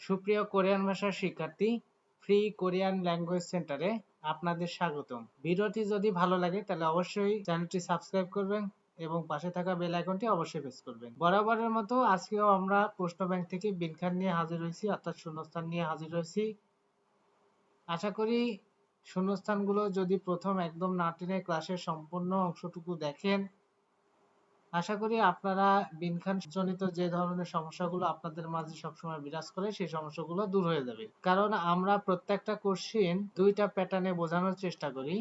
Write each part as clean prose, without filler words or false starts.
সুপ্রিয় কোরিয়ান ভাষার শিক্ষার্থী, ফ্রি কোরিয়ান ল্যাঙ্গুয়েজ সেন্টারে আপনাদের স্বাগতম। ভিডিওটি যদি ভালো লাগে তাহলে অবশ্যই চ্যানেলটি সাবস্ক্রাইব করবেন এবং পাশে থাকা বেল আইকনটি অবশ্যই প্রেস করবেন। বরাবরের মতো আজকেও আমরা প্রশ্ন ব্যাংক থেকে বিজ্ঞান নিয়ে হাজির হয়েছি, অর্থাৎ শূন্যস্থান নিয়ে হাজির হয়েছি। আশা করি শূন্যস্থানগুলো যদি প্রথম একদম না টেনে ক্লাসের সম্পূর্ণ অংশটুকু দেখেন, আশা করি আপনারা বিজ্ঞান জনিত যে ধরনের সমস্যাগুলো আপনাদের মাঝে সবসময় বিরাজ করে সেই সমস্যাগুলো দূর হয়ে যাবে। কারণ আমরা প্রত্যেকটা কোশ্চিন দুইটা প্যাটার্নে বোঝানোর চেষ্টা করি।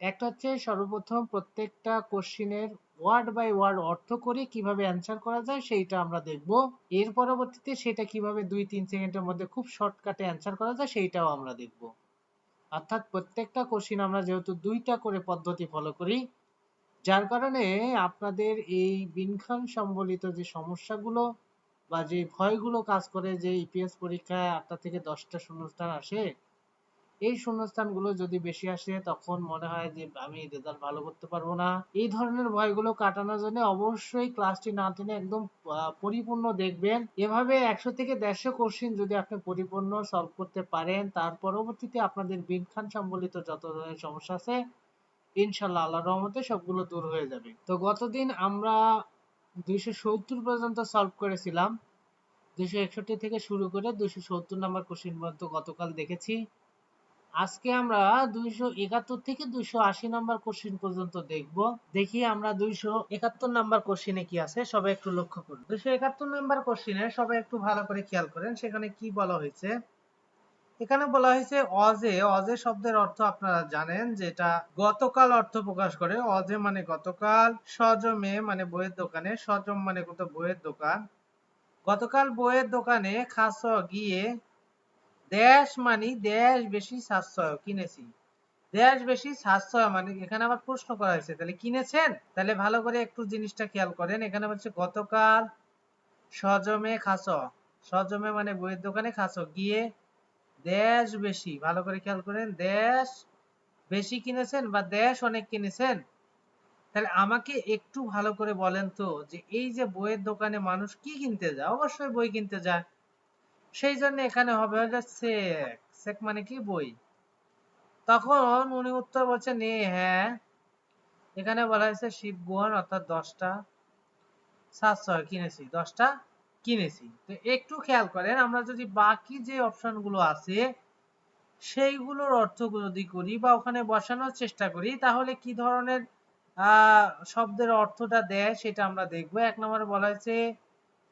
একটা হচ্ছে সর্বপ্রথম প্রত্যেকটা কোশ্চিনের ওয়ার্ড বাই ওয়ার্ড অর্থ করে কিভাবে অ্যান্সার করা যায় সেইটা আমরা দেখব। এর পরবর্তীতে সেটা কিভাবে 2-3 সেকেন্ডের মধ্যে খুব শর্টকাটে অ্যান্সার করা যায় সেইটাও আমরা দেখব। অর্থাৎ প্রত্যেকটা কোশ্চিন আমরা যেহেতু দুইটা করে পদ্ধতি ফলো করি, যার কারণে আপনাদের এই বিজ্ঞান সম্বলিত যে সমস্যাগুলো বা যে ভয়গুলো কাজ করে যে ইপিএস পরীক্ষায় 8টা থেকে 10টা শূন্যস্থান আসে, এই শূন্যস্থানগুলো যদি বেশি আসে তখন মনে হয় যে আমি রেজাল্ট ভালো করতে পারবো না। এই ধরনের ভয়গুলো কাটানোর জন্য অবশ্যই ক্লাসটি না টেনে একদম পরিপূর্ণ দেখবেন। এভাবে 100 থেকে 150 কোশ্চিন যদি আপনি পরিপূর্ণ সলভ করতে পারেন, তার পরবর্তীতে আপনাদের বিজ্ঞান সম্বলিত যত ধরনের সমস্যা আছে ইনশাল্লাহ আল্লাহর রহমতে সবগুলো দূর হয়ে যাবে। তো গতদিন আমরা 270 পর্যন্ত সলভ করেছিলাম। 261 থেকে শুরু করে 270 নাম্বার কোশ্চেন পর্যন্ত গতকাল দেখেছি। আজকে আমরা 271 থেকে 280 নাম্বার কোশ্চেন পর্যন্ত দেখব। দেখি আমরা 271 নাম্বার কোশ্চেনে কি আছে সবাই একটু লক্ষ্য করুন। 271 নাম্বার কোশ্চেনে সবাই একটু ভালো করে খেয়াল করেন, সেখানে কি বলা হয়েছে। এখানে বলা হয়েছে অজে। অজে শব্দের অর্থ আপনারা জানেন, যেটা গতকাল অর্থ প্রকাশ করে। অজে মানে গতকাল, সজমে মানে বইয়ের দোকানে, সজম মানে কত বইয়ের দোকান। গতকাল বইয়ের দোকানে খাস গিয়ে, দেশ মানে দেশ বেশি সাশ্রয় কিনেছি। দেশ বেশি সাশ্রয় মানে এখানে আবার প্রশ্ন করা হয়েছে, তাহলে কিনেছেন? তাহলে ভালো করে একটু জিনিসটা খেয়াল করেন। এখানে বলছে গতকাল সজমে খাস, সজমে মানে বইয়ের দোকানে খাস গিয়ে দেশ বেশি, ভালো করে খেয়াল করেন, দেশ বেশি কিনেছেন বা দেশ অনেক কিনেছেন। তাহলে আমাকে একটু ভালো করে বলেন তো, যে এই যে বইয়ের দোকানে মানুষ কি কিনতে যায়? অবশ্যই বই কিনতে যায়। সেই জন্য এখানে হবে হলো সেক। সেক মানে কি? বই। তখন উনি উত্তর বলছেন হ্যাঁ। এখানে বলা হয়েছে শিবগুহন অর্থাৎ 10টা, 700 কিনেছি, 10টা কিনেছি। তো একটু খেয়াল করেন, আমরা যদি বাকি যে অপশন গুলো আছে সেইগুলোর অর্থ যদি করি বা ওখানে বসানোর চেষ্টা করি, তাহলে কি ধরনের শব্দের অর্থটা দেয় সেটা আমরা দেখবো। 1 নম্বরে বলা হয়েছে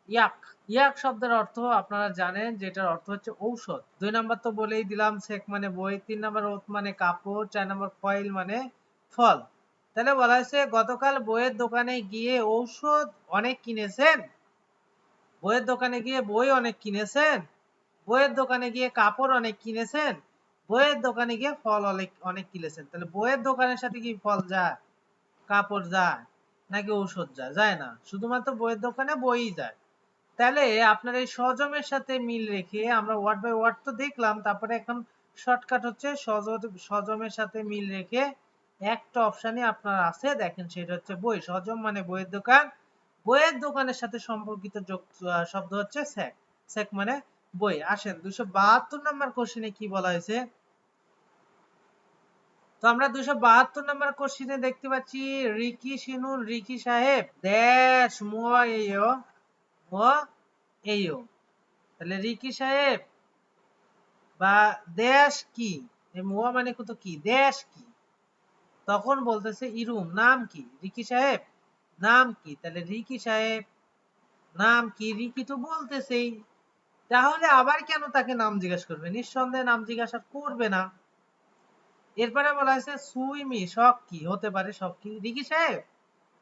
ইয়াক। ইয়াক শব্দের অর্থ আপনারা জানেন, যেটার অর্থ হচ্ছে ঔষধ। 2 নম্বর তো বলেই দিলাম, সেক মানে বই। 3 নম্বর ওত মানে কাপড়। 4 নম্বর ফয়েল মানে ফল। তাহলে বলা হয়েছে গতকাল বইয়ের দোকানে গিয়ে ঔষধ অনেক কিনেছেন, বইয়ের দোকানে গিয়ে বই অনেক কিনেছেন, বইয়ের দোকানে গিয়ে কাপড় অনেক কিনেছেন, বইয়ের দোকানে গিয়ে ফল অনেক অনেক কিনেছেন। তাহলে বইয়ের দোকানের সাথে কি ফল যায়, কাপড় যায়, নাকি ঔষধ যায়? যায় না, শুধুমাত্র বইয়ের দোকানে বই যায়। তাহলে আপনার এই সজমের সাথে মিল রেখে আমরা ওয়ার্ড বাই ওয়ার্ড তো দেখলাম, তারপরে এখন শর্টকাট হচ্ছে সজমের সাথে মিল রেখে একটা অপশানে আপনার আছে, দেখেন সেটা হচ্ছে বই। সজম মানে বইয়ের দোকান, বইয়ের দোকানের সাথে সম্পর্কিত শব্দ হচ্ছে সেক। সেক মানে বই। আসেন 272 নম্বর কোশ্চেনে কি বলা হয়েছে। তো আমরা 272 নম্বর কোশ্চেনে দেখতে পাচ্ছি রিকি শিনুন রিকি সাহেব দেশ মুয়া এইও ও এইও। তাহলে রিকি সাহেব বা দেশ কি, এই মুয়া মানে কত কি, দেশ কি। তখন বলতেছে ইরুম নাম কি, রিকি সাহেব নাম কি। তাহলে রিকি সাহেব নাম কি, রিকি তো বলতেছেই, তাহলে আবার কেন তাকে নাম জিজ্ঞাসা করবে? নিঃসন্দেহে নাম জিজ্ঞাসা করবে না। এরপরে বলা হয়েছে সুইমি শখ কি হতে পারে, শখ কি রিকি সাহেব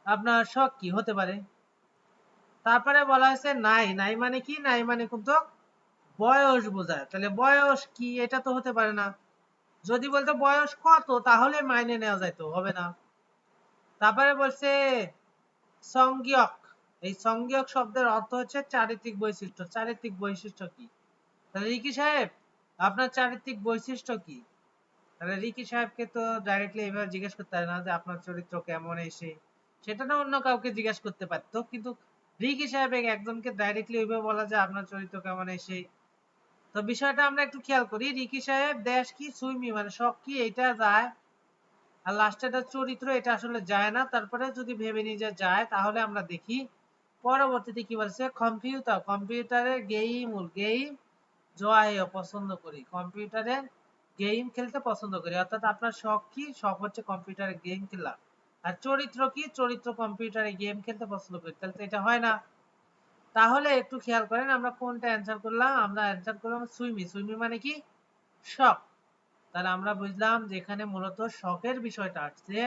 আপনার শখ কি হতে পারে। তারপরে বলা হয়েছে নাই। নাই মানে কি, নাই মানে কিন্তু বয়স বোঝায়। তাহলে বয়স কি, এটা তো হতে পারে না। যদি বলতো বয়স কত তাহলে মাইনে নেওয়া যাইতো, হবে না। তারপরে বলছে সংজ্ঞক। এই সংজ্ঞক শব্দের অর্থ হচ্ছে চারিত্রিক বৈশিষ্ট্য। চারিত্রিক বৈশিষ্ট্য কি? তাহলে রিকি সাহেব আপনার চারিত্রিক বৈশিষ্ট্য কি? তাহলে রিকি সাহেবকে তো ডাইরেক্টলি এইভাবে জিজ্ঞেস করতে পারে না যে আপনার চরিত্র কেমন, এসে সেটা না অন্য কাউকে জিজ্ঞেস করতে পারতো, কিন্তু রিকি সাহেব একজনকে ডাইরেক্টলি ওইভাবে বলা যায় আপনার চরিত্র কেমন এসে। তো বিষয়টা আমরা একটু খেয়াল করি, রিকি সাহেব দেশ কি সুইমি মানে শখ কি এটা যায়, আর লাস্টে একটা চরিত্র এটা আসলে যায় না। তারপরে যদি ভেবে নিয়ে যে যায় তাহলে আমরা দেখি পরবর্তীতে কি বলছে, কম্পিউটারের গেম জয় পছন্দ করি, কম্পিউটারের গেম খেলতে পছন্দ করি। অর্থাৎ আপনার শখ কি, শখ হচ্ছে কম্পিউটারে গেম খেলা। আর চরিত্র কি, চরিত্র কম্পিউটারে গেম খেলতে পছন্দ করি। তাহলে তো এটা হয় না। তাহলে একটু খেয়াল করেন আমরা কোনটা অ্যান্সার করলাম, আমরা অ্যান্সার করলাম সুইমি। সুইমি মানে কি, শখ। তাহলে আমরা বুঝলাম যেখানে মূলত শখের বিষয়টা আসছে,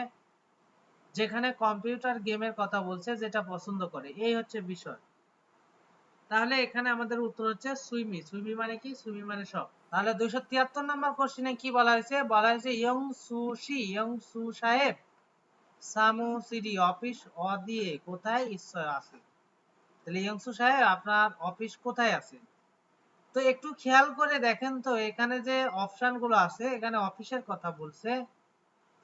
যেখানে কম্পিউটার গেমের কথা বলছে যেটা পছন্দ করে, এই হচ্ছে বিষয়। তাহলে এখানে আমাদের উত্তর হচ্ছে সুইমি। সুইমি মানে কি, সুইমি মানে শখ। তাহলে 273 নম্বর কোশ্চেনে কি বলা হয়েছে, বলা হয়েছে ইয়ং সু সাহেব সামুসিরি অফিস দিয়ে কোথায় ঈশ্বর আছে। তাহলে ইয়ং সু সাহেব আপনার অফিস কোথায় আছে। তো একটু খেয়াল করে দেখেন তো, এখানে যে অপশন গুলো আছে এখানে অফিসের কথা বলছে,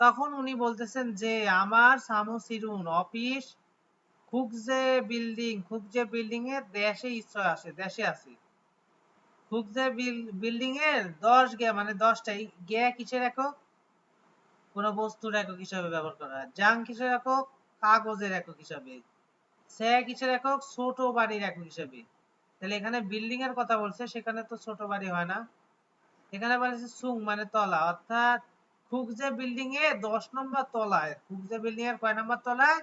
তখন উনি বলতেছেন যে আমার সামুসিরুন অফিস খুকজে বিল্ডিং এর দেশে ঈশ্বর আছে, দেশে আছে। খুকজে বিল্ডিং এর 10 গে মানে 10টা, গে কিসের একক, কোন বস্তুর একক হিসাবে ব্যবহার করা হয়। জাং কিসের একক, কাগজের একক হিসাবে। সে কিসের একক, ছোট বাড়ির একক হিসাবে। তাহলে এখানে বিল্ডিং এর কথা বলছে, সেখানে তো ছোট বাড়ি হয় না। এখানে বলেছে সুং মানে তলা, অর্থাৎ খুকজে বিল্ডিং এ 10 নম্বর তলায়, খুকজে বিল্ডিং এর কয় নম্বর তলায়,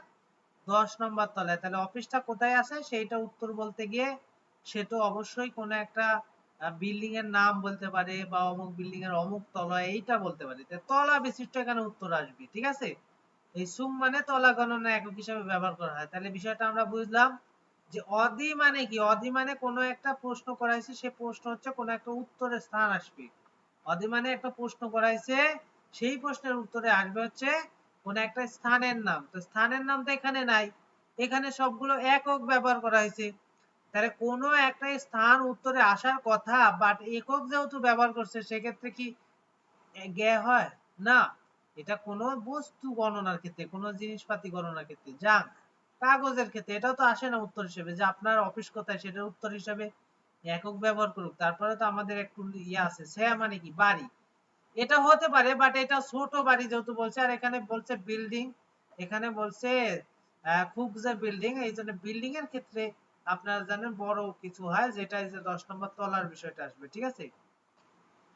10 নম্বর তলায়। তাহলে অফিসটা কোথায় আছে সেইটা উত্তর বলতে গিয়ে সে তো অবশ্যই কোন একটা বিল্ডিং এর নাম বলতে পারে, বা অমুক বিল্ডিং এর অমুক তলায় এইটা বলতে পারে। তলা বিশিষ্ট এখানে উত্তর আসবে, ঠিক আছে। এই সুম মানে তলা গণনা একক হিসাবে ব্যবহার করা হয়। তাহলে বিষয়টা আমরা বুঝলাম যে অদি মানে কি, অদি মানে কোনো একটা প্রশ্ন করাইছে, সে প্রশ্ন হচ্ছে কোনো একটা উত্তরের স্থান আসবে। অদি মানে একটা প্রশ্ন করাইছে, সেই প্রশ্নের উত্তরে আসবে হচ্ছে কোন একটা স্থানের নাম। তো স্থানের নাম তো এখানে নাই, এখানে সবগুলো একক ব্যবহার করা হয়েছে। তাহলে কোনো একটা স্থান উত্তরে আসার কথা, বাট একক যেহেতু ব্যবহার করছে সেক্ষেত্রে কি জ্ঞ হয় না। এটা কোনো বস্তু গণনার ক্ষেত্রে, কোনো জিনিসপাতি গণনার ক্ষেত্রে। যান কাগজের ক্ষেত্রে এটাও তো আসে না উত্তর হিসেবে, যে আপনার অফিস কোথায় সেটার উত্তর হিসেবে একক ব্যবহার করুক। তারপরে তো আমাদের একটু ইয়ে আছে, সে মানে কি বাড়ি, এটা হতে পারে, বাট এটা ছোট বাড়ি যেহেতু বলছে, আর এখানে বলছে বিল্ডিং, এখানে বলছে খুব যে বিল্ডিং, এই জন্য বিল্ডিং এর ক্ষেত্রে আপনারা জানেন বড় কিছু হয়, যেটা 10 নম্বর তলার বিষয়টা আসবে, ঠিক আছে।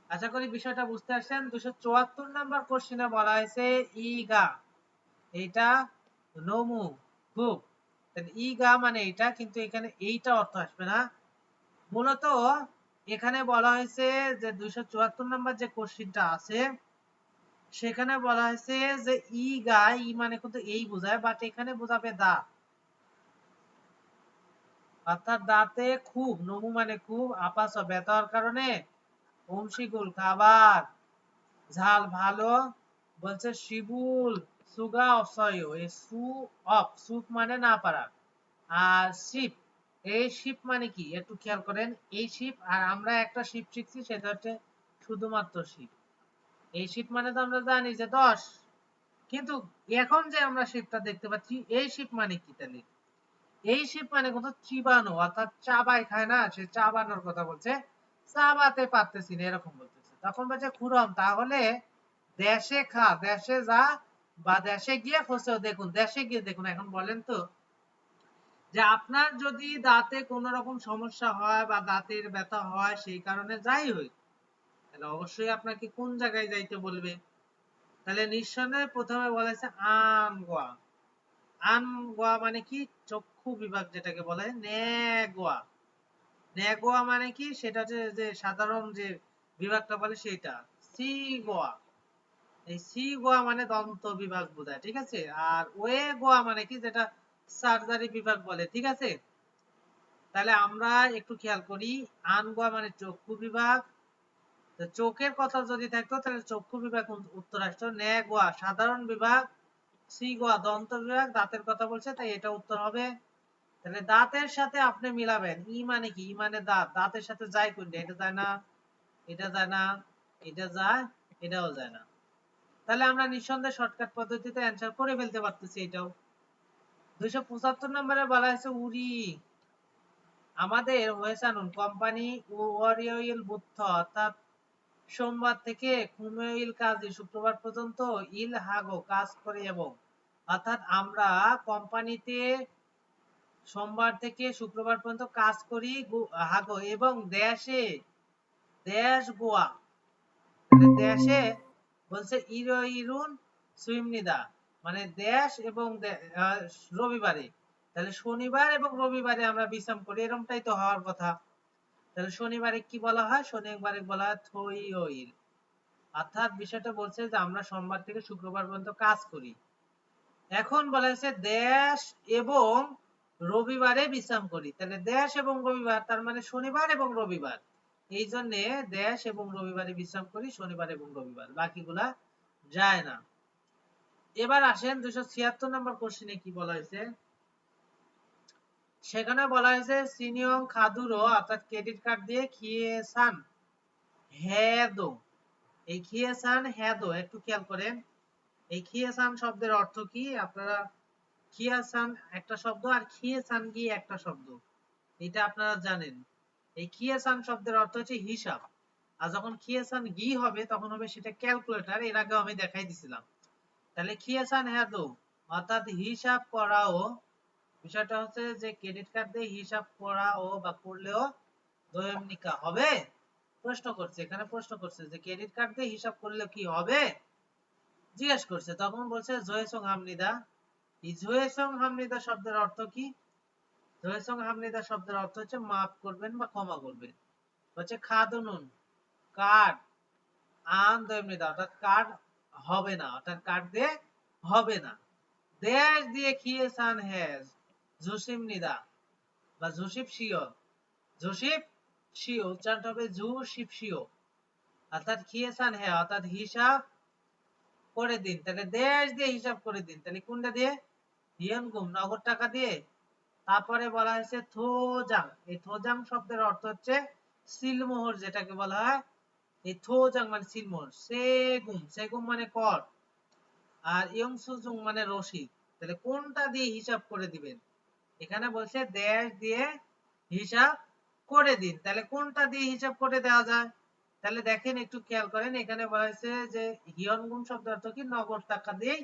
আশা করি বিষয়টা বুঝতে পারছেন। 274 নাম্বার কোশ্চেনে বলা হয়েছে ইগা, এটা নমু খুব, ইগা মানে এটা, কিন্তু এখানে এইটা অর্থ আসবে না। মূলত এখানে বলা হয়েছে যে 274 নাম্বার যে কোশ্চেনটা আছে সেখানে বলা হয়েছে যে ইগা, ই মানে কিন্তু এই বোঝায়, বাট এখানে বোঝাবে দাঁত, অর্থাৎ দাঁতে খুব, নমু মানে খুব, আপাস ব্যথার কারণে, অংশীকুল খাবার, ঝাল ভালো, বলছে শিবুল সুগা অসহ্য, এই সু অফ সুপ মানে না পারা। আর শিপ, এই শিপ মানে কি একটু খেয়াল করেন, এই শিপ আর আমরা একটা শিপ শিখছি সেটা হচ্ছে শুধুমাত্র শিপ। এই শিপ মানে তো আমরা জানি যে 10, কিন্তু এখন যে আমরা শিপটা দেখতে পাচ্ছি এই শিপ মানে কি, তাহলে এই শিপ মানে কত চিবানো, অর্থাৎ চাবাই খায় না, সে চাবানোর কথা বলছে, চাবাতে পারতেছি না এরকম বলতেছে। তখন বলছে খুরম তাহলে দেশে খা, দেশে যা, বা দেশে গিয়ে খসে দেখুন, দেশে গিয়ে দেখুন। এখন বলেন তো যে আপনার যদি দাঁতে কোনো রকম সমস্যা হয় বা দাঁতের ব্যথা হয় সেই কারণে যাই হই, তাহলে অবশ্যই আপনাকে কোন জায়গায় যাইতে বলবে। তাহলে নিঃসন্দেহে প্রথমে বলেছে আনগোয়া। আনগোয়া মানে কি, চক্ষু বিভাগ যেটাকে বলে নেগোয়া। নেগোয়া মানে কি, সেটা হচ্ছে যে সাধারণ যে বিভাগটা বলে সেইটা। সি গোয়া, এই সি গোয়া মানে দন্ত বিভাগ বোঝায়, ঠিক আছে। আর ওয়ে গোয়া মানে কি, যেটা সার্জারি বিভাগ বলে, ঠিক আছে। তাহলে আমরা একটু খেয়াল করি, আন গোয়া মানে চক্ষু বিভাগ, তো চোখের কথা যদি থাকতো তাহলে চক্ষু বিভাগ উত্তর আসতো। নে গোয়া সাধারণ বিভাগ, সি গোয়া দন্ত বিভাগ, দাঁতের কথা বলছে তাই এটা উত্তর হবে। তাহলে দাঁতের সাথে আপনি মিলাবেন, ই মানে কি, ই মানে দাঁত, দাঁতের সাথে যায় কোনটা, এটা যায় না, এটা যায় না, এটা যায়, এটাও যায় না। তাহলে আমরা নিঃসন্দেহে শর্টকাট পদ্ধতিতে অ্যান্সার করে ফেলতে পারতেছি এটাও। 275 নম্বরে বলা হয়েছে উড়ি, আমাদের ওয়েসানুন কোম্পানি ওয়ারিওইল বুদ্ধ অর্থাৎ সোমবার থেকে কুমেইল কাজী শুক্রবার পর্যন্ত ইল হাগো কাজ করে এবং অর্থাৎ আমরা কোম্পানিতে সোমবার থেকে শুক্রবার পর্যন্ত কাজ করি হাগো এবং দেশ গোয়া মানে দেশে বলছে ইরো ইরুন সুইমনিদা মানে দেশ এবং রবিবারে তাহলে শনিবার এবং রবিবারে আমরা বিশ্রাম করি এরকমটাই তো হওয়ার কথা তাহলে শনিবারে কি বলা হয় শনিবারে বলা হয় থইওইল অর্থাৎ বিষয়টা বলছে যে আমরা সোমবার থেকে শুক্রবার পর্যন্ত কাজ করি এখন বলা হয়েছে দেশ এবং রবিবারে বিশ্রাম করি তাহলে দেশ এবং রবিবার তার মানে শনিবার এবং রবিবার এই জন্য দেশ এবং রবিবারে বিশ্রাম করি শনিবার এবং রবিবার বাকিগুলা যায় না এবার আসেন 276 নম্বর কোশ্চেনে কি বলা হয়েছে সেখানে বলা হয়েছে সিনিয়ং খাদুরো অর্থাৎ ক্রেডিট কার্ড দিয়ে খিয়েসান হেদো এই খিয়েসান হেদো একটু খেয়াল করেন এই খিয়েসান শব্দের অর্থ কি আপনারা খিয়াসান একটা শব্দ আর খিয়েসান গি একটা শব্দ এটা আপনারা জানেন এই খিয়েসান শব্দের অর্থ হচ্ছে হিসাব আর যখন খিয়েসান গি হবে তখন হবে সেটা ক্যালকুলেটর এর আগে আমি দেখাই দিছিলাম তাহলে খিয়েসান হেদো অর্থাৎ হিসাব করাও বিষয়টা হচ্ছে যে ক্রেডিট কার্ড দিয়ে হিসাব করাও বা করলেও দৈনিকা হবে প্রশ্ন করছে এখানে প্রশ্ন করছে যে ক্রেডিট কার্ড দিয়ে হিসাব করলে কি হবে জিজ্ঞেস করছে তখন বলছে জয়সং হামনিদা এই জয়সং হামনিদা শব্দের অর্থ কি জয়সং হামনিদা শব্দের অর্থ হচ্ছে মাফ করবেন বা ক্ষমা করবেন হচ্ছে খাদুনুন কার্ড আন দৈনিদা অর্থাৎ কার্ড হবে না অর্থাৎ কার্ড দিয়ে হবে না দেশ দিয়ে খিয়েসান হেজ জুসিম নিদা বা জুসিপ শিও জুসিপ শিও উচ্চারণটা হবে জুসিপ শিও অর্থাৎ খিয়েসান হে অর্থাৎ হিসাব করে দিন তাহলে দেশ দিয়ে হিসাব করে দিন তাহলে কোনটা দিয়ে হিয়নগুম নগদ টাকা দিয়ে তারপরে বলা হয়েছে থোজাং এই থোজাং শব্দের অর্থ হচ্ছে সিলমোহর যেটাকে বলা হয় এই থোজাং মানে সিলমোহর সেগুম সেগুম মানে কর আর ইয়ংসুজুং মানে রশিদ তাহলে কোনটা দিয়ে হিসাব করে দিবেন এখানে বলছে দেশ দিয়ে হিসাব করে দিন তাহলে কোনটা দিয়ে হিসাব করে দেওয়া যায় তাহলে দেখেন একটু খেয়াল করেন এখানে বলা হয়েছে যে হিয়নগুম শব্দ অর্থ কি নগদ টাকা দিয়ে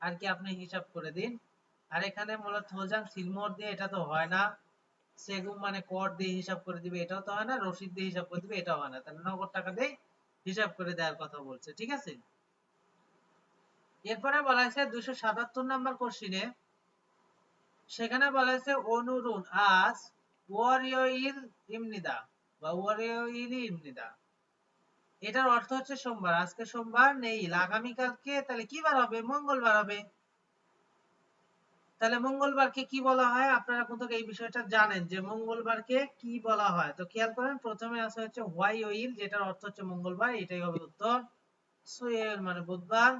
আর কি আপনি হিসাব করে দিন আর এখানে মূলত হোজাং সিলমোহর দিয়ে এটা তো হয় না সেগুম মানে কর দিয়ে হিসাব করে দিবে এটাও তো হয় না রসিদ দিয়ে হিসাব করে দিবে এটাও হয় না তাহলে নগদ টাকা দিয়ে হিসাব করে দেওয়ার কথা বলছে ঠিক আছে এরপরে বলা হয়েছে 277 নম্বর কোশ্চিনে সেখানে বলা হয়েছে অনুরুন আজ ওয়ারিয়ইল ইমনিদা বা ওয়ারিয়ইল ইমনিদা এটার অর্থ হচ্ছে সোমবার আজকে সোমবার নেই আগামীকালকে তাহলে কি বার হবে মঙ্গলবার হবে তাহলে মঙ্গলবারকে কি বলা হয় আপনারা কিন্তু এই বিষয়টা জানেন যে মঙ্গলবারকে কি বলা হয় তো খেয়াল করেন প্রথমে আছে হচ্ছে হোয়াই ওইল যেটার অর্থ হচ্ছে মঙ্গলবার এটাই হবে উত্তর সুয়েল মানে বুধবার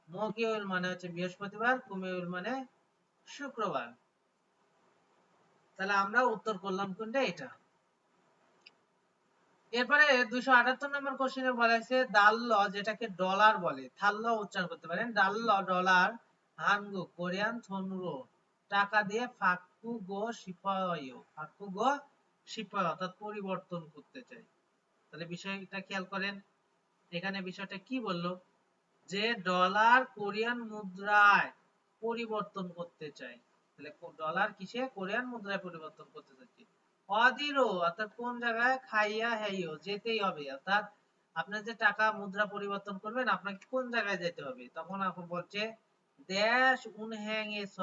মকিউল মানে হচ্ছে বৃহস্পতিবার কুমিউল মানে শুক্রবার তাহলে আমরা উত্তর করলাম কোনটা এটা এরপরে 278 নম্বর কোশ্চেনে বলা হয়েছে দাল্ল যেটাকে ডলার বলে থাল্ল উচ্চারণ করতে পারেন দাল্ল ডলার হানগু কোরিয়ান থনরো টাকা দিয়ে ফাক্কু গো শিপায় অর্থাৎ পরিবর্তন করতে চাই তাহলে বিষয়টা খেয়াল করেন এখানে বিষয়টা কি বললো যে ডলার কোরিয়ান মুদ্রায় পরিবর্তন করতে চাই তাহলে ডলার কিসে কোরিয়ান মুদ্রায় পরিবর্তন করতে চাচ্ছি অদিরো অর্থাৎ কোন জায়গায় খাইয়া হেইও যেতেই হবে অর্থাৎ আপনি যে টাকা মুদ্রা পরিবর্তন করবেন আপনাকে কোন জায়গায় যেতে হবে তখন আপনি বলছে দেশ উনহ্যাং এস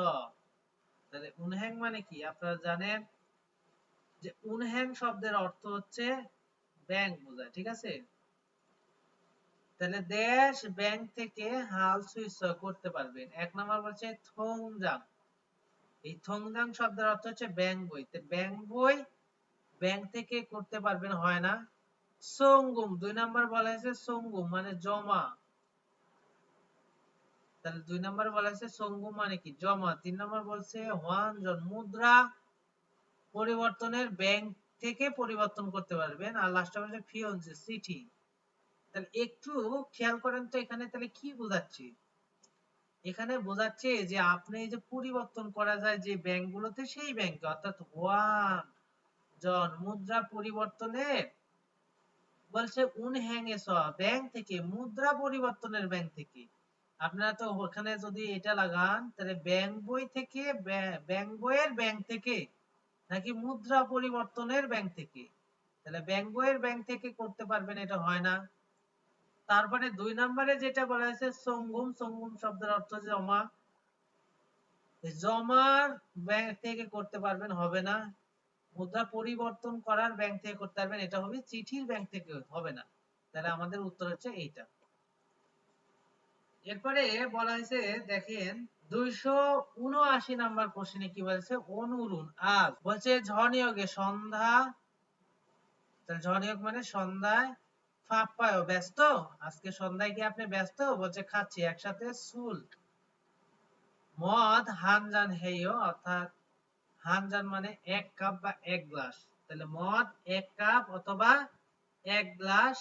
তাহলে উনহ্যাং মানে কি আপনারা জানেন যে উনহ্যাং শব্দের অর্থ হচ্ছে ব্যাংক বোঝায় ঠিক আছে তাহলে দেশ ব্যাংক থেকে হাল সুইচ করতে পারবেন এক নম্বর বলছে থংজাং এই থংজাং শব্দের অর্থ হচ্ছে ব্যাংক বই ব্যাংক বই ব্যাংক থেকে করতে পারবেন হয় না সঙ্গুম 2 নাম্বার বলা হয়েছে সঙ্গুম মানে জমা তাহলে 2 নাম্বার বলা হয়েছে সঙ্গুম মানে কি জমা 3 নাম্বার বলছে হওয়ানজন মুদ্রা পরিবর্তনের ব্যাংক থেকে পরিবর্তন করতে পারবেন আর লাস্টে বলছে ফিয়ন্সে চিঠি তাহলে একটু খেয়াল করেন তো এখানে তাহলে কি বোঝাচ্ছি এখানে বোঝাচ্ছে যে আপনি যে পরিবর্তন করা যায় যে ব্যাংকগুলোতে সেই ব্যাংকে অর্থাৎ ওয়ান জন মুদ্রা পরিবর্তনের বলছে উনহ্যাঙ্গে ব্যাংক থেকে মুদ্রা পরিবর্তনের ব্যাংক থেকে। আপনারা তো ওখানে যদি এটা লাগান তাহলে ব্যাংক বই থেকে ব্যাংক বইয়ের ব্যাংক থেকে নাকি মুদ্রা পরিবর্তনের ব্যাংক থেকে, তাহলে ব্যাংক বইয়ের ব্যাংক থেকে করতে পারবেন, এটা হয় না। তারপরে 2 নম্বরে যেটা বলা হয়েছে সঙ্গম, সঙ্গম শব্দের অর্থ জমা, জমার ব্যাংক থেকে করতে পারবেন, হবে না। মুদ্রা পরিবর্তন করার ব্যাংক থেকে করতে পারবেন, এটা হবে চিঠির ব্যাংক থেকে, হবে না। তাহলে আমাদের উত্তর হচ্ছে এইটা। এরপরে বলা হয়েছে দেখেন 279 নাম্বার কোশ্চেনে কি বলছে, অনুরূণ আজ বলছে ঝনিয়োগে সন্ধ্যা, তাহলে ঝনিয়োগ মানে সন্ধ্যায়, ফাপ্পায় ব্যস্ত, আজকে সন্ধ্যায় কি আপনি ব্যস্ত, বলছে খাচ্ছি একসাথে সুল, মদ হানজান হেয়, অর্থাৎ হানজান মানে 1 কাপ বা 1 গ্লাস, তাহলে মদ 1 কাপ অথবা 1 গ্লাস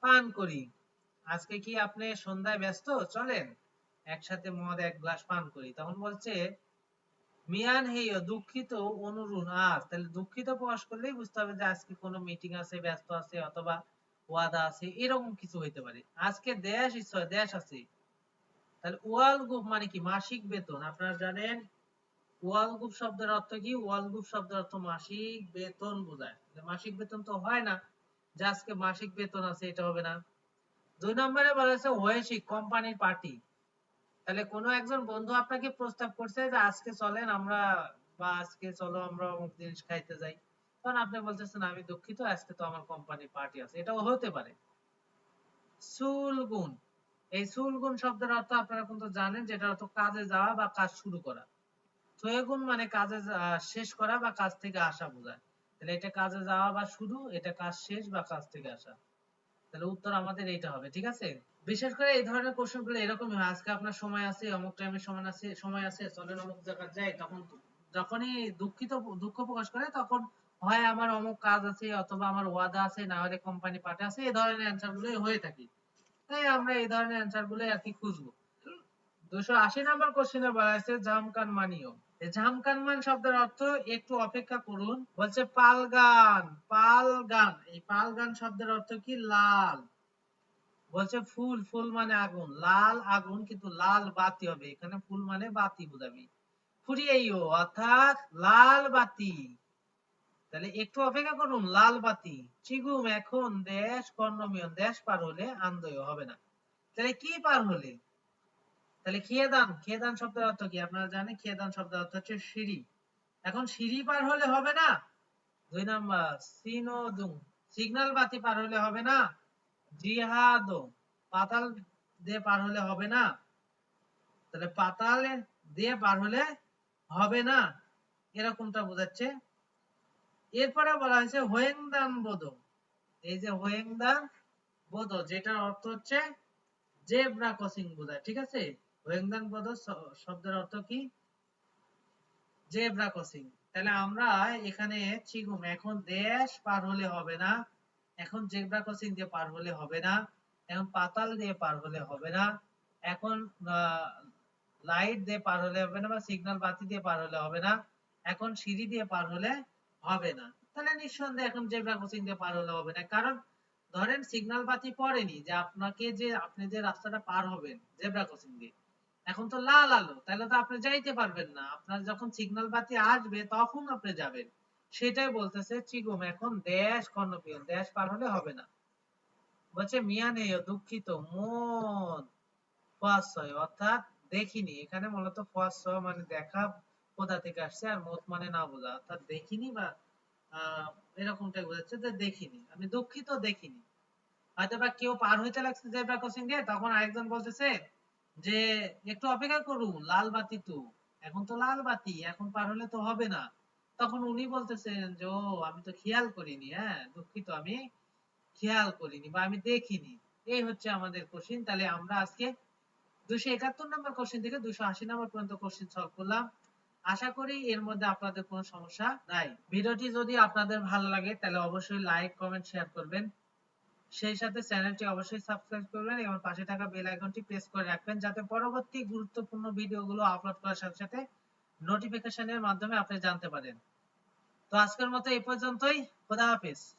পান করি, আজকে কি আপনি সন্ধ্যায় ব্যস্ত, চলেন একসাথে মদ 1 গ্লাস পান করি। তখন বলছে মিয়ান হেয় দুঃখিত, অনুরূণ আজ, তাহলে দুঃখিত প্রকাশ করলেই বুঝতে হবে যে আজকে কোনো মিটিং আছে, ব্যস্ত আছে, অথবা ওয়াদা আছে, এরকম কিছু হইতে পারে। আজকে দেশ ইচ্ছা দেশ আছে, তাহলে ওয়ালগুপ মানে কি মাসিক বেতন। আপনারা জানেন ওয়ালগুপ শব্দের অর্থ কি, ওয়ালগুপ শব্দের অর্থ মাসিক বেতন বোঝায়। মাসিক বেতন তো হয় না যে আজকে মাসিক বেতন আছে, এটা হবে না। 2 নম্বরে বলা হয়েছে ওয়েসিক কোম্পানির পার্টি, তাহলে কোনো একজন বন্ধু আপনাকে প্রস্তাব করছে যে আজকে চলেন আমরা, বা আজকে চলো আমরা অমুক জিনিস খাইতে যাই, তখন আপনি বলতেছেন আমি দুঃখিত আজকে তো আমার কোম্পানির পার্টি আছে, এটাও হতে পারে। সুলগুন, এই সুলগুন শব্দের অর্থ আপনারা কিন্তু জানেন, যেটা অর্থ কাজে যাওয়া বা কাজ শুরু করা। সয়েগুন মানে কাজে শেষ করা বা কাজ থেকে আসা বোঝায়, তাহলে এটা কাজে যাওয়া বা শুরু, এটা কাজ শেষ বা কাজ থেকে আসা, তাহলে উত্তর আমাদের এইটা হবে, ঠিক আছে। বিশেষ করে এই ধরনের কোশ্চেন গুলো এরকমই হয়, আজকে আপনার সময় আছে, অমুক টাইমে সময় আছে চলেন অমুক জায়গায় যাই, তখন যখনই দুঃখ প্রকাশ করে তখন হয় আমার অমুক কাজ আছে, অথবা আমার ওয়াদা আছে, না হলে কোম্পানি পাঠে আছে, এই ধরনের অ্যান্সার গুলোই হয়ে থাকে। তাই আমরা এই ধরনের অ্যান্সার গুলো আর কি খুঁজবো। 280 নম্বর কোশ্চেনে বলা আছে জামকান মানিও, জামকান মান শব্দের অর্থ একটু অপেক্ষা করুন, বলছে পালগান, পালগান, এই পালগান শব্দের অর্থ কি লাল, বলছে ফুল, ফুল মানে আগুন, লাল আগুন কিন্তু লাল বাতি হবে, এখানে ফুল মানে বাতি বোঝাবি, ফুরিয়েও অর্থাৎ লাল বাতি, তাহলে একটু অপেক্ষা করুন লাল বাতি, চিগুম এখন দেশ কর্ণমিয়ন, দেশ পার হলে আন্দোয় হবে না, তাহলে কি পার হলে, তাহলে খেদান, খেদান শব্দের অর্থ কি আপনারা জানেন, খেদান শব্দের অর্থ হচ্ছে সিঁড়ি, এখন সিঁড়ি পার হলে হবে না। 2 নাম্বার সিনোদুং, সিগন্যাল বাতি পার হলে হবে না। জিহাদো, পাতাল দিয়ে পার হলে হবে না, তাহলে পাতাল দিয়ে পার হলে হবে না, এরকমটা বোঝাচ্ছে। এরপরে বলা হয়েছে হোয়েংদান বোধ, এই যে হোয়েংদান বোধ যেটার অর্থ হচ্ছে জেব্রা ক্রসিং বোঝায়, ঠিক আছে। হোয়েংদান বোধ শব্দের অর্থ কি, জেব্রা ক্রসিং, তাহলে আমরা এখানে চিগুম এখন দেশ পার হলে হবে না, এখন জেব্রা ক্রসিং দিয়ে পার হলে হবে না, এখন পাতাল দিয়ে পার হলে হবে না, এখন লাইট দিয়ে পার হলে হবে না, বা সিগন্যাল বাতি দিয়ে পার হলে হবে না, এখন সিঁড়ি দিয়ে পার হলে হবে না, তাহলে নিঃসন্দেহে এখন জেব্রা ক্রসিং দিয়ে পার হলে হবে না, কারণ ধরেন সিগন্যাল বাতি পড়েনি, যে আপনাকে যে আপনি যে রাস্তাটা পার হবেন জেব্রা ক্রসিং দিয়ে, এখন তো লাল আলো, তাহলে তো আপনি যাইতে পারবেন না, আপনার যখন সিগন্যাল বাতি আসবে তখন আপনি যাবেন, সেটাই বলতেছে চিগুম এখন দেশ কর্ণপিয়ন, দেশ পার হলে হবে না। বলছে মিয়ানে দুঃখিত মন ফসয়, অর্থাৎ দেখিনি, এখানে মূলত ফসয় মানে দেখা কোথা থেকে আসছে, আর মত মানে না বোঝা, অর্থাৎ দেখিনি বা এরকমটাই বোঝাচ্ছে যে দেখিনি, আমি দুঃখিত দেখিনি। হয়তো বা কেউ পার হইতে লাগছে জেব্রা ক্রসিং দিয়ে, তখন আরেকজন বলতেছে যে একটু অপেক্ষা করুন লাল বাতি তো, এখন তো লাল বাতি, এখন পার হলে তো হবে না, তখন উনি বলতেছেন যে ও আমি তো খেয়াল করিনি, হ্যাঁ দুঃখিত আমি খেয়াল করিনি বা আমি দেখিনি। এই হচ্ছে আমাদের কোশ্চেন। তাহলে আমরা আজকে 271 নম্বর কোশ্চেন থেকে 280 নম্বর পর্যন্ত কোশ্চেন সলভ করলাম। আশা করি এর মধ্যে আপনাদের কোনো সমস্যা নাই। ভিডিওটি যদি আপনাদের ভালো লাগে তাহলে অবশ্যই লাইক কমেন্ট শেয়ার করবেন, সেই সাথে চ্যানেলটি অবশ্যই সাবস্ক্রাইব করবেন এবং পাশে থাকা বেল আইকনটি প্রেস করে রাখবেন, যাতে পরবর্তী গুরুত্বপূর্ণ ভিডিওগুলো আপলোড করার সাথে সাথে নোটিফিকেশনের মাধ্যমে আপনি জানতে পারেন। তো আজকের মতো এই পর্যন্তই। খোদা হাফেজ।